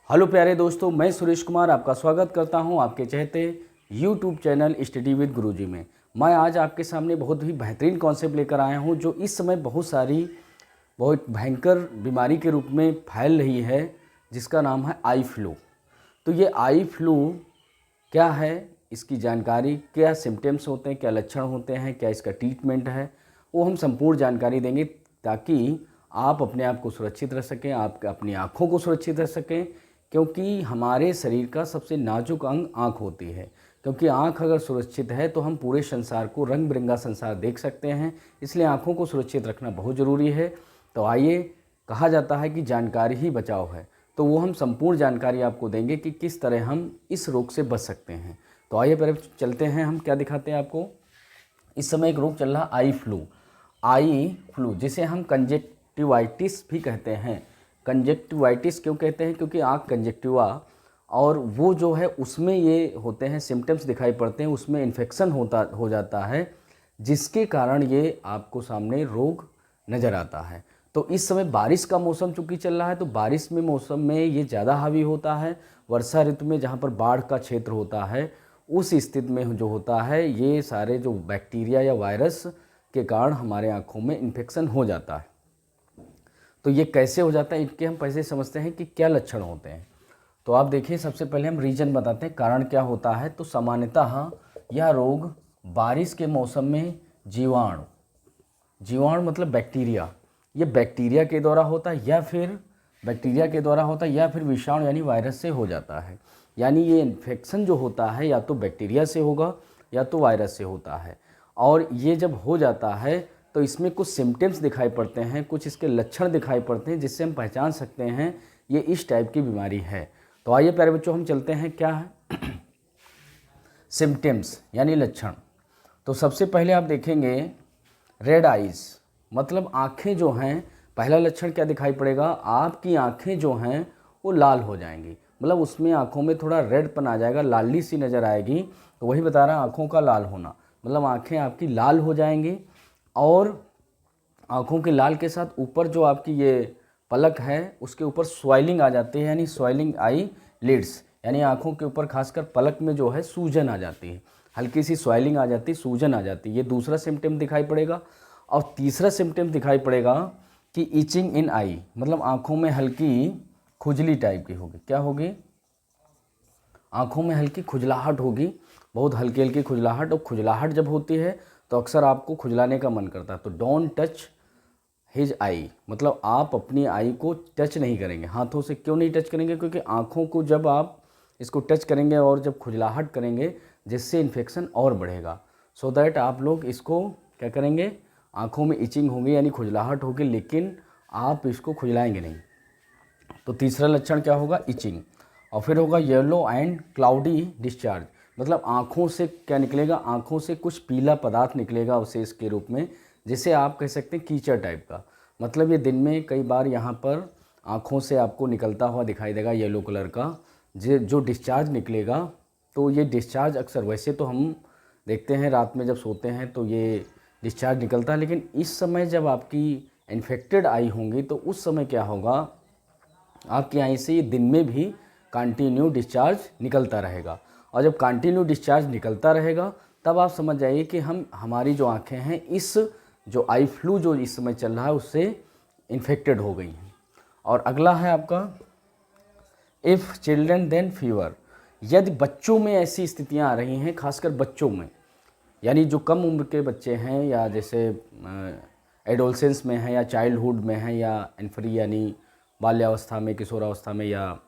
Hello प्यारे दोस्तों, मैं सुरेश कुमार आपका स्वागत करता हूं आपके चहते यूट्यूब चैनल स्टडी विद गुरुजी में। मैं आज आपके सामने बहुत ही बेहतरीन कॉन्सेप्ट लेकर आया हूं जो इस समय बहुत भयंकर बीमारी के रूप में फैल रही है, जिसका नाम है आई फ्लू। तो ये आई फ्लू क्या है, इसकी जानकारी, क्या सिम्टम्स होते हैं, क्या लक्षण होते हैं, क्या इसका ट्रीटमेंट है, वो हम संपूर्ण जानकारी देंगे ताकि आप अपने आप को सुरक्षित रह सकें, आप अपनी आँखों को सुरक्षित रह सकें। क्योंकि हमारे शरीर का सबसे नाजुक अंग आँख होती है, क्योंकि आँख अगर सुरक्षित है तो हम पूरे संसार को, रंग बिरंगा संसार देख सकते हैं। इसलिए आँखों को सुरक्षित रखना बहुत ज़रूरी है। तो आइए, कहा जाता है कि जानकारी ही बचाव है, तो वो हम संपूर्ण जानकारी आपको देंगे कि किस तरह हम इस रोग से बच सकते हैं। तो आइए पहले चलते हैं, हम क्या दिखाते हैं आपको। इस समय एक रोग चल रहा आई फ्लू, जिसे हम कंजक्टिवाइटिस भी कहते हैं। कंजक्टिवाइटिस क्यों कहते हैं? क्योंकि आँख कंजक्टिवा, और वो जो है उसमें ये होते हैं, सिम्टम्स दिखाई पड़ते हैं, उसमें इन्फेक्शन हो जाता है, जिसके कारण ये आपको सामने रोग नज़र आता है। तो इस समय बारिश का मौसम चूँकि चल रहा है, तो बारिश में मौसम में ये ज़्यादा हावी होता है। वर्षा ऋतु में जहाँ पर बाढ़ का क्षेत्र होता है, उस स्थिति में जो होता है, ये सारे जो बैक्टीरिया या वायरस के कारण हमारे आँखों में इन्फेक्शन हो जाता है। तो ये कैसे हो जाता है, इनके हम पहले समझते हैं कि क्या लक्षण होते हैं। तो आप देखिए, सबसे पहले हम रीजन बताते हैं, कारण क्या होता है। तो सामान्यतः यह रोग बारिश के मौसम में जीवाणु मतलब बैक्टीरिया, ये बैक्टीरिया के द्वारा होता है या फिर विषाणु यानी वायरस से हो जाता है। यानी ये इन्फेक्शन जो होता है या तो बैक्टीरिया से होगा या तो वायरस से होता है। और ये जब हो जाता है तो इसमें कुछ सिम्टम्स दिखाई पड़ते हैं, कुछ इसके लक्षण दिखाई पड़ते हैं, जिससे हम पहचान सकते हैं ये इस टाइप की बीमारी है। तो आइए प्यारे बच्चों, हम चलते हैं, क्या है सिम्टम्स यानी लक्षण। तो सबसे पहले आप देखेंगे रेड आइज़, मतलब आँखें जो हैं, पहला लक्षण क्या दिखाई पड़ेगा, आपकी आँखें जो हैं वो लाल हो जाएंगी, मतलब उसमें आँखों में थोड़ा रेडपन आ जाएगा, लाली सी नज़र आएगी। तो वही बता रहा, आँखों का लाल होना, मतलब आँखें आपकी लाल हो जाएंगी। और आँखों के लाल के साथ ऊपर जो आपकी ये पलक है उसके ऊपर स्वेलिंग आ जाती है, यानी स्वेलिंग आई लिड्स, यानी आँखों के ऊपर खासकर पलक में जो है सूजन आ जाती है, हल्की सी स्वेलिंग आ जाती है, सूजन आ जाती है। ये दूसरा सिम्टम दिखाई पड़ेगा। और तीसरा सिम्टम दिखाई पड़ेगा कि इचिंग इन आई, मतलब आँखों में हल्की खुजली टाइप की होगी। क्या होगी? आँखों में हल्की खुजलाहट होगी, बहुत हल्की हल्की खुजलाहट। और खुजलाहट जब होती है तो अक्सर आपको खुजलाने का मन करता है। तो डोंट टच हिज आई, मतलब आप अपनी आई को टच नहीं करेंगे हाथों से। क्यों नहीं टच करेंगे? क्योंकि आँखों को जब आप इसको टच करेंगे और जब खुजलाहट करेंगे, जिससे इन्फेक्शन और बढ़ेगा। सो दैट आप लोग इसको क्या करेंगे, आँखों में इचिंग होगी यानी खुजलाहट होगी, लेकिन आप इसको खुजलाएंगे नहीं। तो तीसरा लक्षण क्या होगा? इचिंग। और फिर होगा येलो एंड क्लाउडी डिस्चार्ज, मतलब आँखों से क्या निकलेगा, आँखों से कुछ पीला पदार्थ निकलेगा अवशेष के रूप में, जिसे आप कह सकते हैं कीचड़ टाइप का। मतलब ये दिन में कई बार यहाँ पर आँखों से आपको निकलता हुआ दिखाई देगा येलो कलर का जो डिस्चार्ज निकलेगा। तो ये डिस्चार्ज अक्सर, वैसे तो हम देखते हैं रात में जब सोते हैं तो ये डिस्चार्ज निकलता है, लेकिन इस समय जब आपकी इन्फेक्टेड आई होंगी तो उस समय क्या होगा, आपकी आई से ये दिन में भी कंटिन्यू डिस्चार्ज निकलता रहेगा। और जब कंटिन्यू डिस्चार्ज निकलता रहेगा तब आप समझ जाइए कि हमारी जो आँखें हैं, इस जो आई फ्लू जो इस समय चल रहा है उससे इन्फेक्टेड हो गई हैं। और अगला है आपका इफ़ चिल्ड्रन देन फीवर, यदि बच्चों में ऐसी स्थितियां आ रही हैं, खासकर बच्चों में, यानी जो कम उम्र के बच्चे हैं, या जैसे एडोलसेंस में हैं, या चाइल्डहुड में हैं, या इन्फ्री यानी बाल्यावस्था में, किशोरावस्था में, या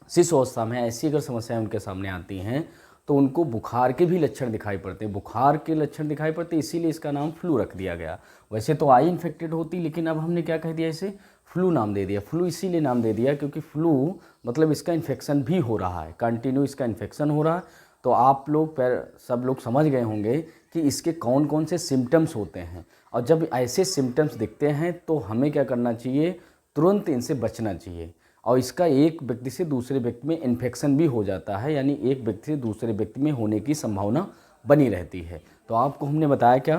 शिशु अवस्था में, ऐसी अगर समस्याएं उनके सामने आती हैं तो उनको बुखार के भी लक्षण दिखाई पड़ते हैं। बुखार के लक्षण दिखाई पड़ते हैं, इसीलिए इसका नाम फ्लू रख दिया गया। वैसे तो आई इन्फेक्टेड होती, लेकिन अब हमने क्या कह दिया, इसे फ्लू नाम दे दिया। फ्लू इसीलिए नाम दे दिया क्योंकि फ्लू मतलब इसका इन्फेक्शन भी हो रहा है, कंटिन्यू इसका इन्फेक्शन हो रहा है। तो आप लोग सब लोग समझ गए होंगे कि इसके कौन कौन से सिम्टम्स होते हैं। और जब ऐसे सिम्टम्स दिखते हैं तो हमें क्या करना चाहिए, तुरंत इनसे बचना चाहिए। और इसका एक व्यक्ति से दूसरे व्यक्ति में इन्फेक्शन भी हो जाता है, यानी एक व्यक्ति से दूसरे व्यक्ति में होने की संभावना बनी रहती है। तो आपको हमने बताया क्या,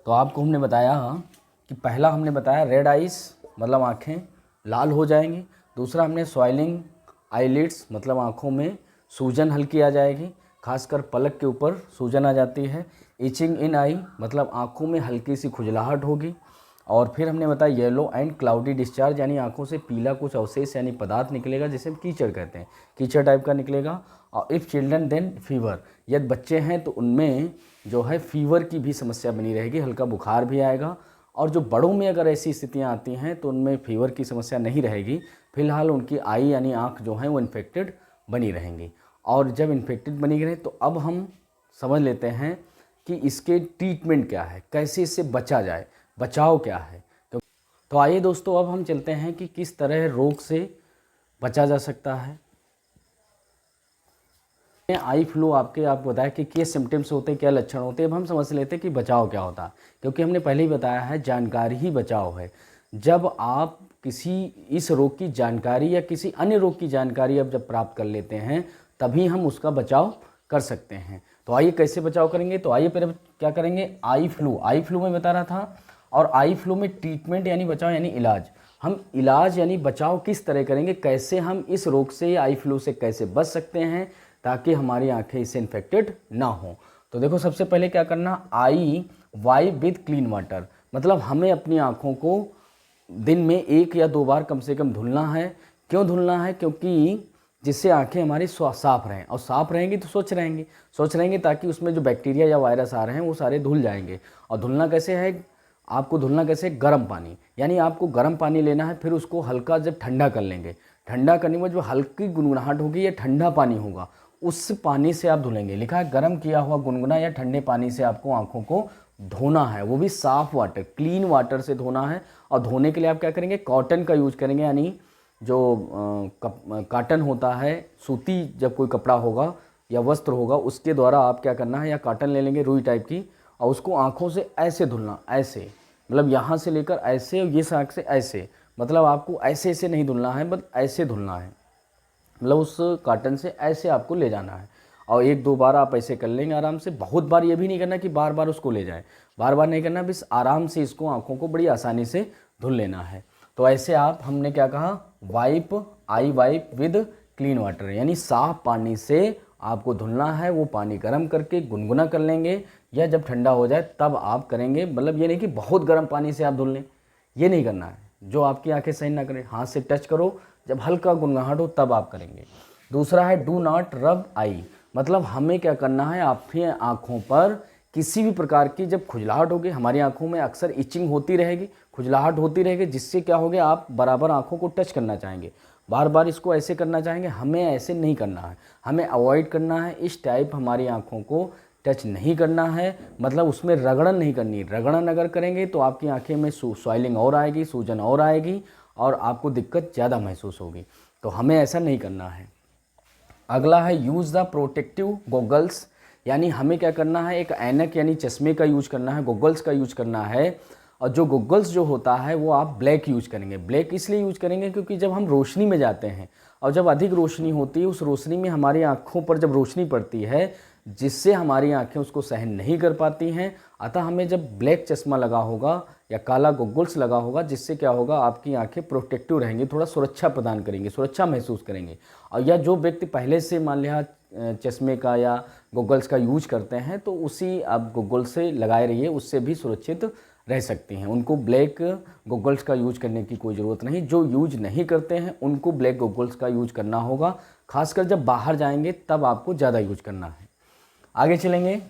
तो आपको हमने बताया कि पहला हमने बताया रेड आइस, मतलब आँखें लाल हो जाएंगी। दूसरा हमने सॉइलिंग आईलिड्स, मतलब आँखों में सूजन हल्की आ जाएगी, खासकर पलक के ऊपर सूजन आ जाती है। इचिंग इन आई, मतलब आँखों में हल्की सी खुजलाहट होगी। और फिर हमने बताया येलो एंड क्लाउडी डिस्चार्ज, यानी आंखों से पीला कुछ अवशेष यानी पदार्थ निकलेगा जिसे हम कीचड़ कहते हैं, कीचड़ टाइप का निकलेगा। और इफ़ चिल्ड्रन देन फीवर, यदि बच्चे हैं तो उनमें जो है फीवर की भी समस्या बनी रहेगी, हल्का बुखार भी आएगा। और जो बड़ों में अगर ऐसी स्थितियाँ आती हैं तो उनमें फीवर की समस्या नहीं रहेगी, फिलहाल उनकी आई यानी आँख जो है वो इन्फेक्टेड बनी रहेंगी। और जब इन्फेक्टेड बनी रहे तो अब हम समझ लेते हैं कि इसके ट्रीटमेंट क्या है, कैसे इससे बचा जाए, बचाव क्या है। तो आइए दोस्तों अब हम चलते हैं कि किस तरह रोग से बचा जा सकता है। आई फ्लू आपको बताया कि क्या सिम्टम्स होते हैं, क्या लक्षण होते हैं। अब हम समझ लेते हैं कि बचाव क्या होता है, क्योंकि हमने पहले ही बताया है जानकारी ही बचाव है। जब आप किसी इस रोग की जानकारी या किसी अन्य रोग की जानकारी अब जब प्राप्त कर लेते हैं तभी हम उसका बचाव कर सकते हैं। तो आइए कैसे बचाव करेंगे। तो आइए पहले क्या करेंगे, आई फ्लू में बता रहा था। और आई फ्लू में ट्रीटमेंट यानी बचाव यानी इलाज, हम इलाज यानी बचाव किस तरह करेंगे, कैसे हम इस रोग से आई फ्लू से कैसे बच सकते हैं ताकि हमारी आंखें इससे इन्फेक्टेड ना हो। तो देखो सबसे पहले क्या करना, आई वाइप विद क्लीन वाटर, मतलब हमें अपनी आँखों को दिन में 1 या 2 बार कम से कम धुलना है। क्यों धुलना है, क्योंकि जिससे आंखें हमारी साफ़ रहें, और साफ़ रहेंगी तो स्वच्छ रहेंगे ताकि उसमें जो बैक्टीरिया या वायरस आ रहे हैं वो सारे धुल जाएंगे। और धुलना कैसे है, आपको धुलना कैसे, गर्म पानी, यानी आपको गर्म पानी लेना है, फिर उसको हल्का जब ठंडा कर लेंगे, ठंडा करने में जो हल्की गुनगुनाहट होगी या ठंडा पानी होगा उस पानी से आप धुलेंगे। लिखा है गर्म किया हुआ गुनगुना या ठंडे पानी से आपको आँखों को धोना है, वो भी साफ़ वाटर क्लीन वाटर से धोना है। और धोने के लिए आप क्या करेंगे, कॉटन का यूज करेंगे, यानी जो काटन होता है, सूती जब कोई कपड़ा होगा या वस्त्र होगा उसके द्वारा आप क्या करना है, या काटन ले लेंगे रुई टाइप की, और उसको आँखों से ऐसे धुलना, ऐसे मतलब यहाँ से लेकर ऐसे और ये आँख से ऐसे, मतलब आपको ऐसे ऐसे नहीं धुलना है, बस ऐसे धुलना है, मतलब उस काटन से ऐसे आपको ले जाना है। और 1-2 बार आप ऐसे कर लेंगे आराम से। बहुत बार ये भी नहीं करना कि बार बार उसको ले जाएं, बार बार नहीं करना, बस आराम से इसको आँखों को बड़ी आसानी से धुल लेना है। तो ऐसे आप, हमने क्या कहा, आई वाइप विद क्लीन वाटर, यानी साफ पानी से आपको धुलना है। वो पानी गर्म करके गुनगुना कर लेंगे, या जब ठंडा हो जाए तब आप करेंगे। मतलब ये नहीं कि बहुत गर्म पानी से आप धुल लें, ये नहीं करना है, जो आपकी आंखें सहन ना करें। हाथ से टच करो, जब हल्का गुनगुनाहट हो तब आप करेंगे। दूसरा है डू नॉट रब आई, मतलब हमें क्या करना है, आपकी आँखों पर किसी भी प्रकार की जब खुजलाहट होगी, हमारी आंखों में अक्सर इचिंग होती रहेगी, खुजलाहट होती रहेगी, जिससे क्या होगा, आप बराबर आंखों को टच करना चाहेंगे, बार बार इसको ऐसे करना चाहेंगे। हमें ऐसे नहीं करना है, हमें अवॉइड करना है, इस टाइप हमारी आंखों को टच नहीं करना है, मतलब उसमें रगड़न नहीं करनी। रगड़न अगर करेंगे तो आपकी आंखें में स्वेलिंग और आएगी, सूजन और आएगी, और आपको दिक्कत ज़्यादा महसूस होगी। तो हमें ऐसा नहीं करना है। अगला है यूज़ द प्रोटेक्टिव गॉगल्स, यानी हमें क्या करना है, एक ऐनक यानी चश्मे का यूज करना है, गॉगल्स का यूज करना है। और जो गॉगल्स जो होता है वो आप ब्लैक यूज करेंगे। ब्लैक इसलिए यूज करेंगे क्योंकि जब हम रोशनी में जाते हैं और जब अधिक रोशनी होती है, उस रोशनी में हमारी आँखों पर जब रोशनी पड़ती है, जिससे हमारी आंखें उसको सहन नहीं कर पाती हैं। अतः हमें जब ब्लैक चश्मा लगा होगा या काला गॉगल्स लगा होगा, जिससे क्या होगा, आपकी आंखें प्रोटेक्टिव रहेंगी, थोड़ा सुरक्षा प्रदान करेंगे, सुरक्षा महसूस करेंगे। और या जो व्यक्ति पहले से मान लिया चश्मे का या गॉगल्स का यूज करते हैं, तो उसी आप गॉगल्स से लगाए रहिए, उससे भी सुरक्षित रह सकती हैं। उनको ब्लैक गॉगल्स का यूज करने की कोई ज़रूरत नहीं। जो यूज नहीं करते हैं उनको ब्लैक गॉगल्स का यूज करना होगा, खासकर जब बाहर जाएंगे तब आपको ज़्यादा यूज करना है। आगे चलेंगे,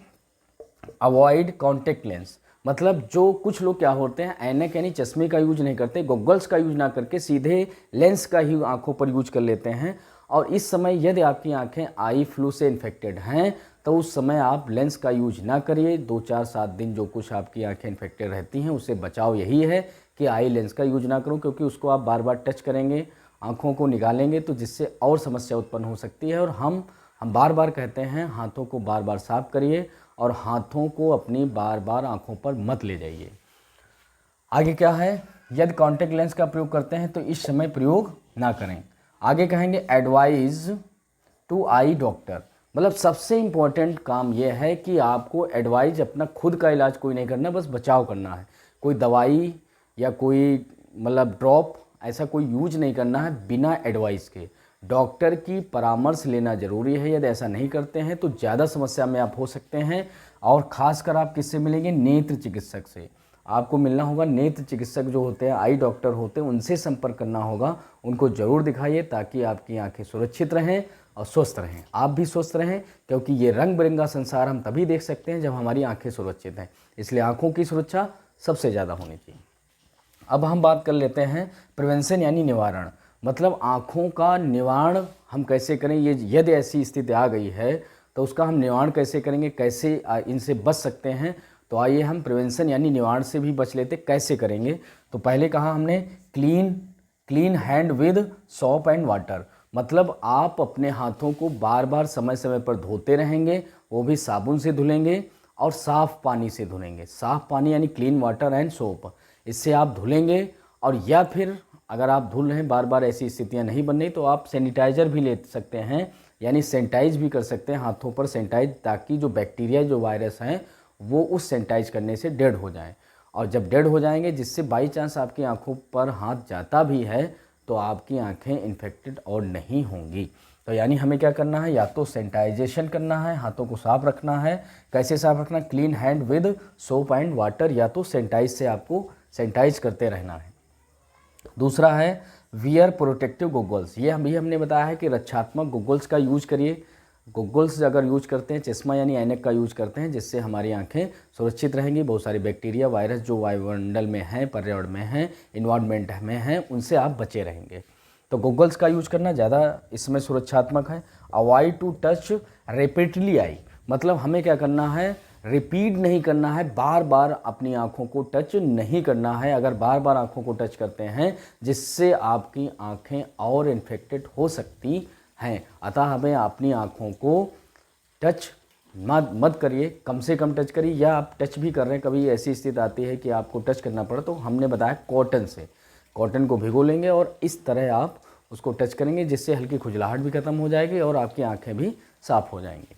अवॉइड कॉन्टेक्ट लेंस, मतलब जो कुछ लोग क्या होते हैं, ऐनक यानी चश्मे का यूज नहीं करते, गॉगल्स का यूज ना करके सीधे लेंस का ही आंखों पर यूज कर लेते हैं। और इस समय यदि आपकी आंखें आई फ्लू से इन्फेक्टेड हैं तो उस समय आप लेंस का यूज ना करिए। 2-4-7 दिन जो कुछ आपकी आंखें इन्फेक्टेड रहती हैं उससे बचाव यही है कि आई लेंस का यूज ना करो, क्योंकि उसको आप बार बार टच करेंगे, आँखों को निकालेंगे तो जिससे और समस्या उत्पन्न हो सकती है। और हम बार बार कहते हैं हाथों को बार बार साफ करिए और हाथों को अपनी बार बार आँखों पर मत ले जाइए। आगे क्या है, यदि कॉन्टैक्ट लेंस का प्रयोग करते हैं तो इस समय प्रयोग ना करें। आगे कहेंगे एडवाइज टू आई डॉक्टर, मतलब सबसे इम्पोर्टेंट काम यह है कि आपको एडवाइज, अपना खुद का इलाज कोई नहीं करना, बस बचाव करना है। कोई दवाई या कोई मतलब ड्रॉप ऐसा कोई यूज नहीं करना है बिना एडवाइस के। डॉक्टर की परामर्श लेना ज़रूरी है। यदि ऐसा नहीं करते हैं तो ज़्यादा समस्या में आप हो सकते हैं। और ख़ासकर आप किससे मिलेंगे? नेत्र चिकित्सक से आपको मिलना होगा। नेत्र चिकित्सक जो होते हैं, आई डॉक्टर होते हैं, उनसे संपर्क करना होगा। उनको ज़रूर दिखाइए ताकि आपकी आंखें सुरक्षित रहें और स्वस्थ रहें, आप भी स्वस्थ रहें, क्योंकि ये रंग बिरंगा संसार हम तभी देख सकते हैं जब हमारी आंखें सुरक्षित हैं। इसलिए आंखों की सुरक्षा सबसे ज़्यादा होनी चाहिए। अब हम बात कर लेते हैं प्रिवेंशन यानी निवारण। मतलब आँखों का निवारण हम कैसे करें, ये यदि ऐसी स्थिति आ गई है तो उसका हम निवारण कैसे करेंगे, कैसे इनसे बच सकते हैं। तो आइए हम प्रिवेंशन यानी निवारण से भी बच लेते कैसे करेंगे। तो पहले कहा हमने clean hand with soap and water. मतलब आप अपने हाथों को बार बार समय समय पर धोते रहेंगे, वो भी साबुन से धुलेंगे और साफ़ पानी से धुलेंगे। साफ़ पानी यानी क्लीन वाटर एंड सोप, इससे आप धुलेंगे। और या फिर अगर आप धुल रहे हैं, बार बार ऐसी स्थितियां नहीं बन रही, तो आप सैनिटाइज़र भी ले सकते हैं, यानी सैनिटाइज भी कर सकते हैं हाथों पर सैनिटाइज, ताकि जो बैक्टीरिया जो वायरस हैं वो उस सैनिटाइज करने से डेड हो जाएं। और जब डेड हो जाएंगे, जिससे बाई चांस आपकी आंखों पर हाथ जाता भी है तो आपकी आंखें इन्फेक्टेड और नहीं होंगी। तो यानी हमें क्या करना है, या तो सैनिटाइजेशन करना है, हाथों को साफ रखना है। कैसे साफ रखना? Clean hand with soap and water, या तो सैनिटाइज से आपको सैनिटाइज करते रहना है। दूसरा है वियर प्रोटेक्टिव गॉगल्स। ये भी हमने बताया है कि रक्षात्मक गॉगल्स का यूज करिए। गॉगल्स अगर यूज करते हैं, चश्मा यानी ऐनक का यूज करते हैं, जिससे हमारी आंखें सुरक्षित रहेंगी। बहुत सारे बैक्टीरिया वायरस जो वायुमंडल में हैं, पर्यावरण में हैं, इन्वायरमेंट में हैं, उनसे आप बचे रहेंगे। तो गॉगल्स का यूज करना ज़्यादा इसमें सुरक्षात्मक है। अवॉइड टू टच रिपीटली आई। मतलब हमें क्या करना है, रिपीट नहीं करना है, बार बार अपनी आँखों को टच नहीं करना है। अगर बार बार आँखों को टच करते हैं, जिससे आपकी आँखें और इन्फेक्टेड हो सकती हैं। अतः हमें अपनी आँखों को टच मत करिए, कम से कम टच करिए। या आप टच भी कर रहे हैं, कभी ऐसी स्थिति आती है कि आपको टच करना पड़ा, तो हमने बताया कॉटन से, कॉटन को भिगो लेंगे और इस तरह आप उसको टच करेंगे, जिससे हल्की खुजलाहट भी खत्म हो जाएगी और आपकी आँखें भी साफ़ हो जाएंगी।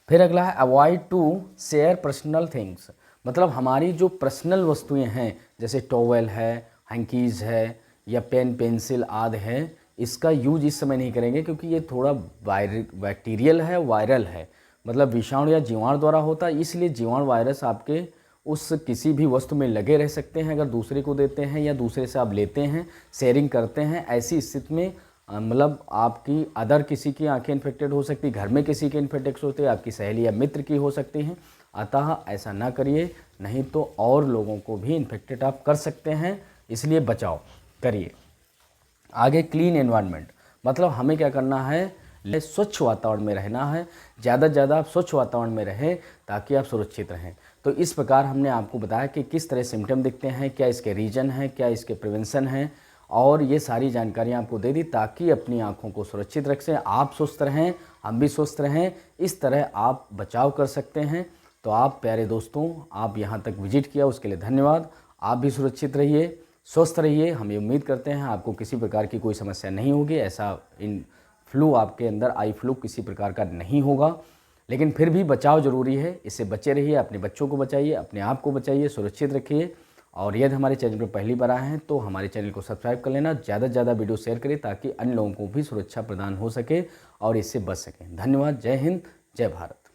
फिर अगला है avoid to share personal things. मतलब हमारी जो पर्सनल वस्तुएं हैं, जैसे टॉवेल है, हैंकीज़ है, या पेन पेंसिल आदि है, इसका यूज इस समय नहीं करेंगे, क्योंकि ये थोड़ा बैक्टीरियल है, वायरल है। मतलब विषाणु या जीवाणु द्वारा होता है, इसलिए जीवाणु वायरस आपके उस किसी भी वस्तु में लगे रह सकते हैं। अगर दूसरे को देते हैं या दूसरे से आप लेते हैं, शेयरिंग करते हैं, ऐसी स्थिति में मतलब आपकी अदर किसी की आंखें इन्फेक्टेड हो सकती, घर में किसी के इन्फेक्टेड होते हैं, आपकी सहेली या मित्र की हो सकती हैं। अतः ऐसा ना करिए, नहीं तो और लोगों को भी इन्फेक्टेड आप कर सकते हैं, इसलिए बचाव करिए। आगे क्लीन एनवायरनमेंट। मतलब हमें क्या करना है, स्वच्छ वातावरण में रहना है। ज़्यादा से ज़्यादा आप स्वच्छ वातावरण में रहें ताकि आप सुरक्षित रहें। तो इस प्रकार हमने आपको बताया कि किस तरह सिम्टम दिखते हैं, क्या इसके रीजन हैं, क्या इसके प्रिवेंशन हैं, और ये सारी जानकारियाँ आपको दे दी ताकि अपनी आँखों को सुरक्षित रखें, आप स्वस्थ रहें, हम भी स्वस्थ रहें। इस तरह आप बचाव कर सकते हैं। तो आप प्यारे दोस्तों, आप यहाँ तक विजिट किया उसके लिए धन्यवाद। आप भी सुरक्षित रहिए, स्वस्थ रहिए। हम ये उम्मीद करते हैं आपको किसी प्रकार की कोई समस्या नहीं होगी। ऐसा इन फ्लू आपके अंदर आई फ्लू किसी प्रकार का नहीं होगा, लेकिन फिर भी बचाव ज़रूरी है। इससे बचे रहिए, अपने बच्चों को बचाइए, अपने आप को बचाइए, सुरक्षित रखिए। और यदि हमारे चैनल पर पहली बार आए हैं तो हमारे चैनल को सब्सक्राइब कर लेना, ज़्यादा से ज़्यादा वीडियो शेयर करें ताकि अन्य लोगों को भी सुरक्षा प्रदान हो सके और इससे बच सकें। धन्यवाद। जय हिंद, जय भारत।